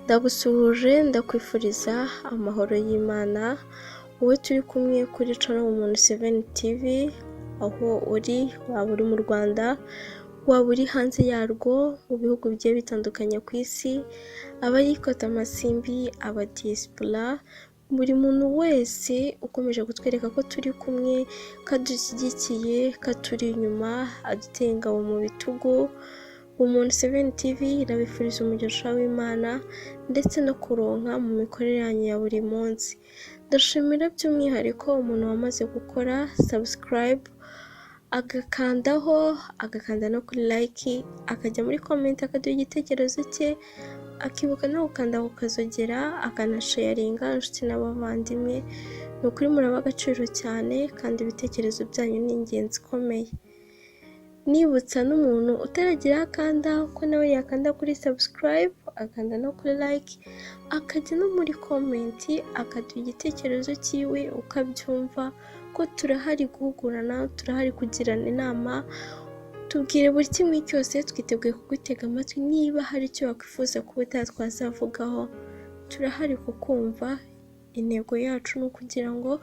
Ndagusuhuje ndakwifuriza amahoro y'Imana, wowe turi kumwe kuri channel Umuntu 7 TV, aho uri waba uri mu Rwanda, waba uri hanze yarwo mu bihugu bigiye bitandukanye ku isi, abayikota amasimbi, aba diaspora, buri muntu wese ukomeje kutwereka ko turi kumwe, kadushyigikiye, katuri inyuma, aduteye ingabo mu bitugu. Umuntu 7 TV irabifuriza umugisha w'Imana ndetse no kuronka mu mikorere yanyu ya buri munsi. Ndashimira by'umwihariko umuntu wamaze gukora subscribe, agakanda no kuri like, akajya muri comment akaduha igitekerezo cye, akibuka no gukanda ku kazogera, akanasharinga inshuti n'abavandimwe. Ni ukuri muraba agaciro cyane kandi ibitekerezo byanyu ni ingenzi ikomeye. Nibutsa n'umuntu utaragira akanda ko nawe yakanda kuri subscribe, akanda no kuri like, akajya no muri comment akaduha igitekerezo cyiwe uko abyumva, ko turahari guhugurana, turahari kugirana inama. Tubwire buri kimwe cyose, twiteguye kugutega amatwi. Niba hari icyo wakwifuza kuba twazavugaho, turahari kukumva. Intego yacu ni ukugira ngo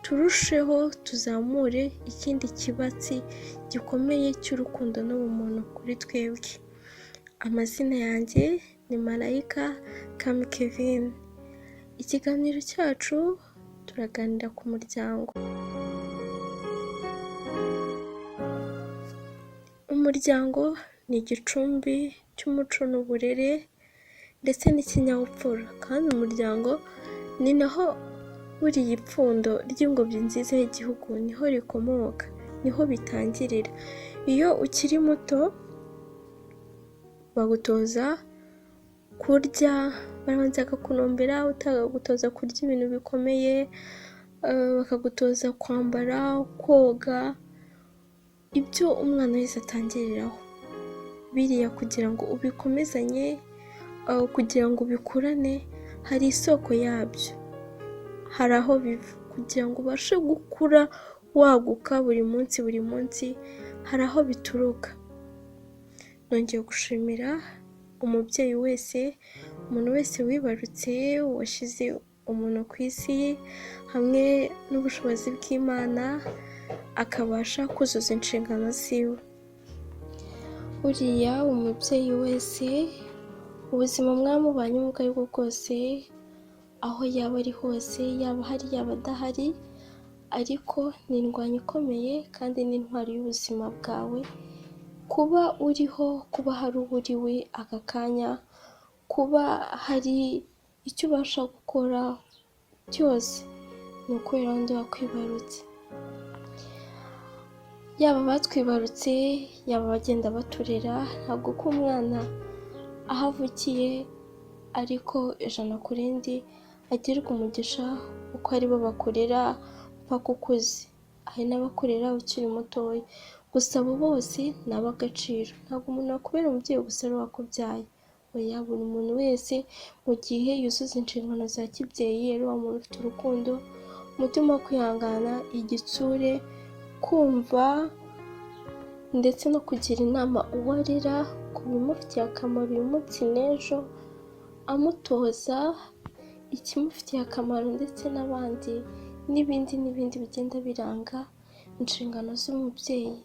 turusheho tuzamure ikindi kibatsi gikomeye cy'urukundo n'ubumuntu kuri twebwe. Amazina yanjye ni Malayika Kami Kevin. Ikiganiro cyacu turaganira ku muryango. Umuryango ni igicumbi cy'umuco n'uburere ndetse n'ikinyabupfura, kandi umuryango ni naho buriya ipfundo ry'ingobyi nziza y'igihugu, niho rikomoka, niho bitangirira. Iyo ukiri muto bagutoza kurya, barabanza bakakunombera, bakagutoza kurya ibintu bikomeye, bakagutoza kwambara, koga, ibyo umwana wese atangiriraho. Biriya kugira ngo ubikomezanye, kugira ngo ubikurane, hari isoko yabyo, hari aho biva. Kugira ngo ubashe gukura waguka buri munsi, hari aho bituruka. Nongeye gushimira umubyeyi wese, umuntu wese wibarutse, washyize umuntu ku isi hamwe n'ubushobozi bw'Imana, akabasha kuzuza inshingano ziwe. Uriya umubyeyi wese, ubuzima mwamubanye ubwo ari bwo bwose, aho yaba ari hose, yaba ahari yaba adahari, ariko ni indwanyi ikomeye kandi n'intwari y'ubuzima bwawe. Kuba uriho, kuba hari uwo uriwe aka kanya, kuba hari icyo ubasha gukora byose, ni ukubera undi wakwibarutse. Yaba batwibarutse, yaba abagenda baturera, ntabwo ko umwana aho avukiye ariko ijana ku rindi agirwa umugisha uko ari bo bakurera mpaka ukuze. Hari n'abakurera ukiri mutoya, gusa abo bose ni ab'agaciro. Ntabwo umuntu yakubera umubyeyi gusa ari uwakubyaye, oya, buri muntu wese mu gihe yuzuza inshingano za kibyeyi, ari wa muntu ufite urukundo, umutima wo kwihangana, igitsure, kumva ndetse no kugira inama uwo arera ku bimufitiye akamaro uyu munsi n'ejo, amutoza ikimufitiye akamaro ndetse n'abandi, n'ibindi bigenda biranga inshingano z'umubyeyi.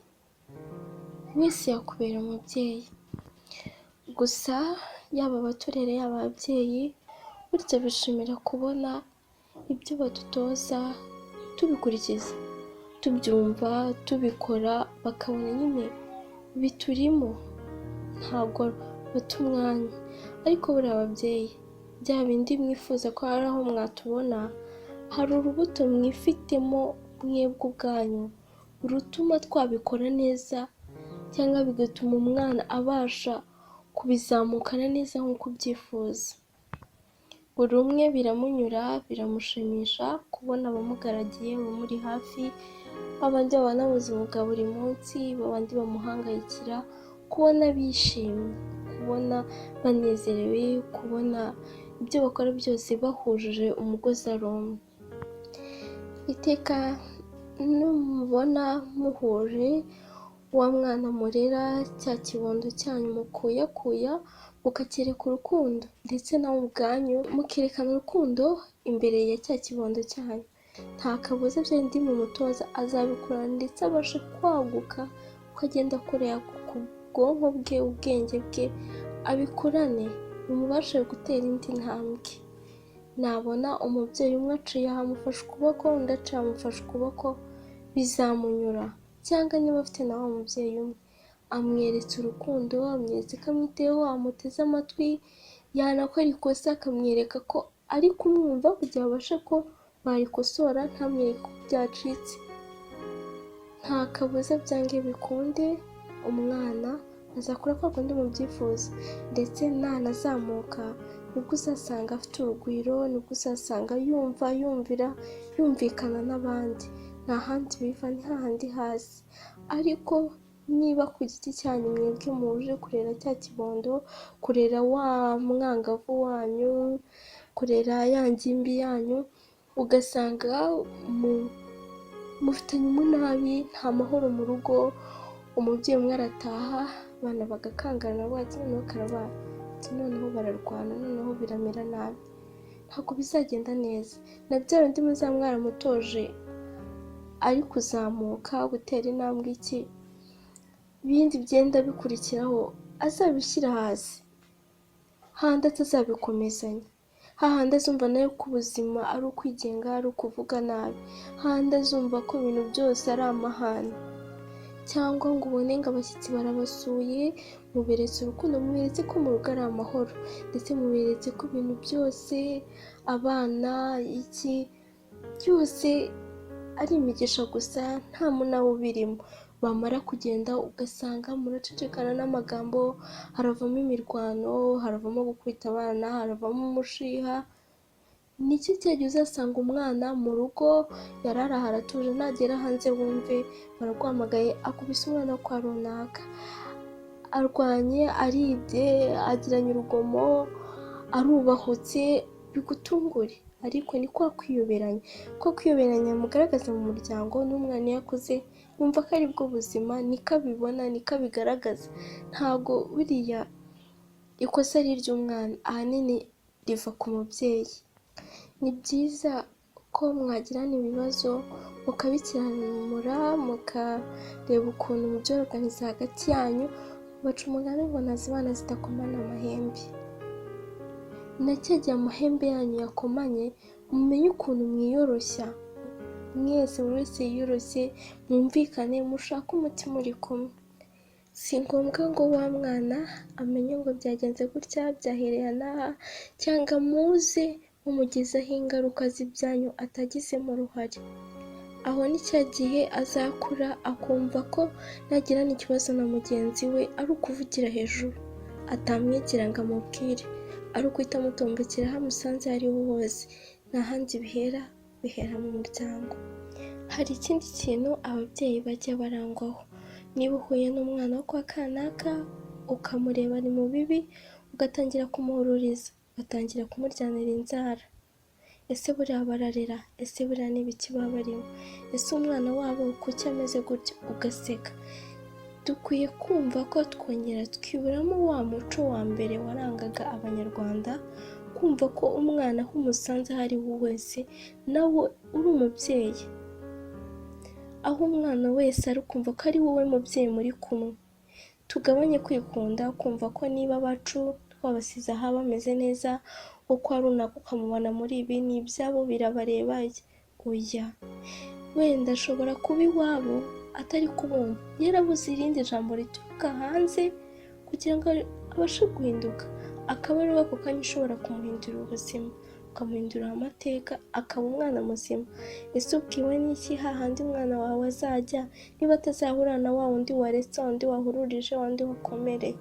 Wese yakubera umubyeyi, gusa yaba abaturere yaba ababyeyi, burya bishimira kubona ibyo badutoza tubikurikiza, tubyumva, tubikora, bakabona nyine biturimo, ntabwo bata umwanya. Ariko buriya ababyeyi, bya bindi mwifuza ko hari aho mwatubona, hari urubuto mwifitemo mwebwe ubwanyu rutuma twabikora neza, cyangwa bigatuma umwana abasha kubizamukana neza nk'uko ubyifuza. Buri umwe biramunyura, biramushimisha kubona abamugaragiye, abamuri hafi, babandi babana ubuzima bwa buri munsi, babandi bamuhangayikira, kubona bishimye, kubona banezerewe, kubona ibyo bakora byose bahujije umugozi aromwe. Iteka numubona muhuje wa mwana murera, cya kibondo cyanyu mukuyakuya, ukakereka urukundo ndetse nawe ubwanyu mukerekana urukundo imbere ya cya kibondo cyanyu. Nta kabuza bya bindi mumutoza azabikurana ndetse abashe kwaguka, ukagenda akorera ku bwonko bwe, ubwenge bwe abikurane, bimubashe gutera indi ntambwe. Nabona umubyeyi umwe aciye ahamufashe ukuboko, undi aciye amufashe ukuboko, bizamunyura. Cyangwa niba afite na wa mubyeyi umwe, amweretse urukundo, amweretse ko amwiteyeho, amuteze amatwi, yanakora ikosa akamwereka ko ari kumwumva kugira abashe ko barikosora, ntamwereke ko byacitse. Nta kabuza byange bikunde umwana azakura kwa kundi mubyifuza, ndetse nanazamuka nibwo uzasanga afite urugwiro, nibwo uzasanga yumvikana n'abandi. Nta handi biva, ni hahandi hasi. Ariko niba ku giti cyanyu mwebwe muje kurera cya kibondo, kurera wa mwangavu wanyu, kurera ya ngimbi yanyu, ugasanga mufitanye umunabi, nta mahoro mu rugo, umubyeyi umwe arataha, abana bagakangana bati noneho karabaye, noneho bararwana, noneho biramera nabi, ntabwo bizagenda neza. Na bya bindi muzaba mwaramutoje ari kuzamuka, gutera intambwe, iki ibindi byenda bikurikiraho azabishyira hasi, handi atazabikomezanya, hahandi azumva nayo ko ubuzima ari ukwigenga, ari ukuvuga nabi, hahandi azumva ko ibintu byose ari amahane. Cyangwa ngo ubone ngo abashyitsi barabasuye, muberetse urukundo, muberetse ko mu rugo ari amahoro, ndetse muberetse ko ibintu byose, abana, iki byose ari imigisha gusa, nta munabi ubirimo. Bamara kugenda ugasanga muracecekana n'amagambo, haravamo imirwano, haravamo gukubita abana, haravamo umushiha. Nicyo gihe uzasanga umwana mu rugo yarara haratuje, nagera hanze wumve baraguhamagaye, akubise umwana kwa runaka, arwanye, aribye, agiranye urugomo, arubahutse, bigutungure. Ariko ni kwa kwiyoberanya mugaragaza mu muryango. N'umwana iyo akuze yumva ko ari bwo buzima, niko abibona, niko abigaragaza. Ntabwo buriya ikosa ari iry'umwana, ahanini riva ku mubyeyi. Ni byiza ko mwagirana ibibazo mukabikiranura, mukareba ukuntu mubyorganiza hagati yanyu. Baca umugani ngo ntazibana zidakomana amahembe. Na cya gihe amahembe yanyu yakomanye, mumenye ukuntu mwiyoroshya, mwese buri wese yiyoroshye, mwumvikane, mushake umutima uri kumwe. Si ngombwa ngo wa mwana amenye ngo byagenze gutya, byahereye n'aha, cyangwa muze mumugezaho ingaruka z'ibyanyu atagizemo uruhare. Aho ni cya gihe azakura akumva ko nagirana ikibazo na mugenzi we ari ukuvugira hejuru, atamwegera ngo amubwire, ari uguhita amutombekera aho amusanze aho ariho hose. Nta handi bihera mu muryango. Hari ikindi kintu ababyeyi bajya barangwaho. Niba uhuye n'umwana wo kwa kanaka ukamureba ari mu bibi, ugatangira kumuhururiza, ugatangira kumuryanira inzara, ese buriya bararera? Ese buriya n'ibiki baba barimo? Ese umwana wabo kuki ameze gutya? Ugaseka. Dukwiye kumva ko twongera twiburamo wa muco wa mbere warangaga abanyarwanda, kumva ko umwana aho umusanze aho ari we wese nawe uri umubyeyi, aho umwana wese ari kumva ko ari wowe mubyeyi muri kumwe. Tugabanye kwikunda, kumva ko niba abacu twabasize aha bameze neza, uko ari runaka ukamubona muri ibi, ni ibyabo birabareba. Oya, wenda ashobora kuba iwabo atari kubumva, yarabuze irindi jambo rituruka hanze kugira ngo abashe guhinduka, akaba ari we ako kanya ushobora kumuhindurira ubuzima, ukamuhindurira amateka, akaba umwana muzima. Ese ubwiwe n'iki hahandi umwana wawe azajya, niba atazahura na wa wundi waretse, wa wundi wahururije, wa wundi wakomereye,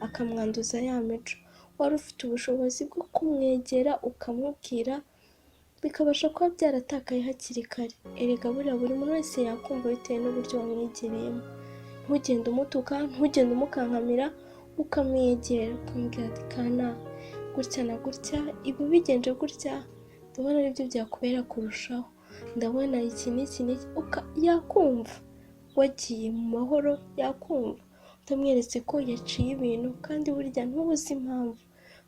akamwanduza ya mico? Wari ufite ubushobozi bwo kumwegera ukamubwira, bikabasha kuba byaratakaye hakiri kare. Erega buriya buri muntu wese yakumva bitewe n'uburyo wamwegereyemo. Ntugende umutuka, ntugende umukankamira, ukamwegera ukamubwira ati kana gutya na gutya, ibi bigenje gutya, ndabona aribyo byakubera kurushaho, ndabona iki n'iki n'iki, yakumva. Wagiye mu mahoro, yakumva. Utamweretse ko yaciye ibintu kandi burya ntubuze impamvu.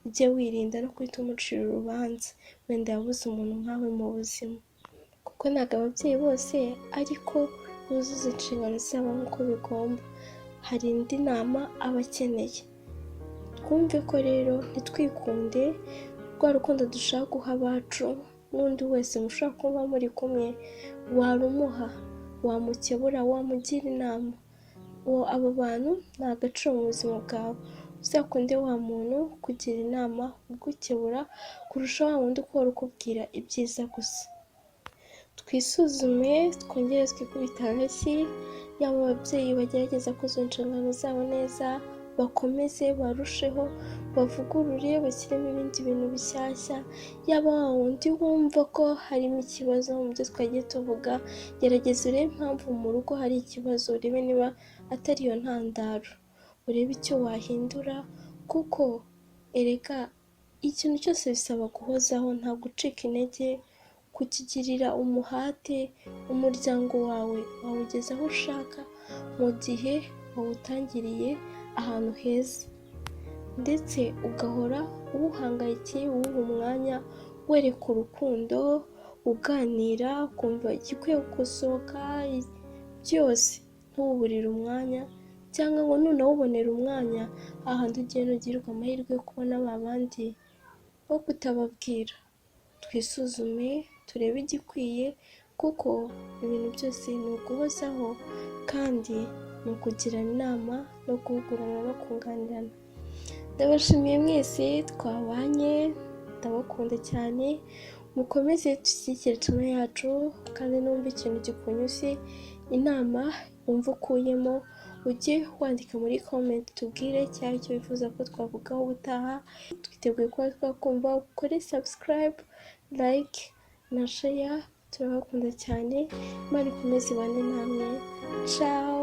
ujye wirinda no guhita umucira urubanza, wenda yabuze umuntu nkawe mu buzima, kuko ntabwo ababyeyi bose ariko buzuza inshingano zabo nk'uko bigomba, hari indi nama aba akeneye. Twumve ko rero ntitwikunde rwa rukundo dushaka guha abacu, n'undi wese mushobora kuba muri kumwe warumuha, wamukebura, wamugira inama, abo bantu ni agaciro mu buzima bwawe. Uzakunde wa muntu kugira inama, ugukebura kurusha wa wundi ukora ukubwira ibyiza gusa. Twisuzume, twongere twikubite hasi, yaba ababyeyi bagerageza kuzuza inshingano zabo neza, bakomeze barusheho, bavugurure, bashyiremo ibindi bintu bishyashya, yaba wa wundi wumva ko harimo ikibazo mu byo twagiye tuvuga, gerageza urebe impamvu mu rugo hari ikibazo, urebe niba atari iyo ntandaro, urebe icyo wahindura, kuko erega ikintu cyose bisaba guhozaho, nta gucika intege, kukigirira umuhate, umuryango wawe wawugeza aho ushaka mu gihe wawutangiriye ahantu heza, ndetse ugahora uwuhangayikiye, uwuha umwanya, wereka urukundo, uganira, ukumva igikwiye gusohoka byose, ntuwuburire umwanya, cyangwa ngo nunawubonera umwanya hahandi ugiye nugirirwa amahirwe yo kubona ba bandi bo kutababwira. Twisuzume, turebe igikwiye, kuko ibintu byose ni uguhozaho kandi ni ukugirana inama no guhugurana no kunganirana. Ndabashimiye mwese twabanye, ndabakunda cyane, mukomeze dushyigikire channel yacu, kandi numva ikintu gikunyuze, inama wumva ukuyemo, ujye wandika muri comment tubwire cyangwa icyo wifuza ko twavugaho ubutaha. Twiteguye kuba twakumva, ukore subscribe, like na share, turabakunda cyane, Imana ikomeze ibane namwe, ciao.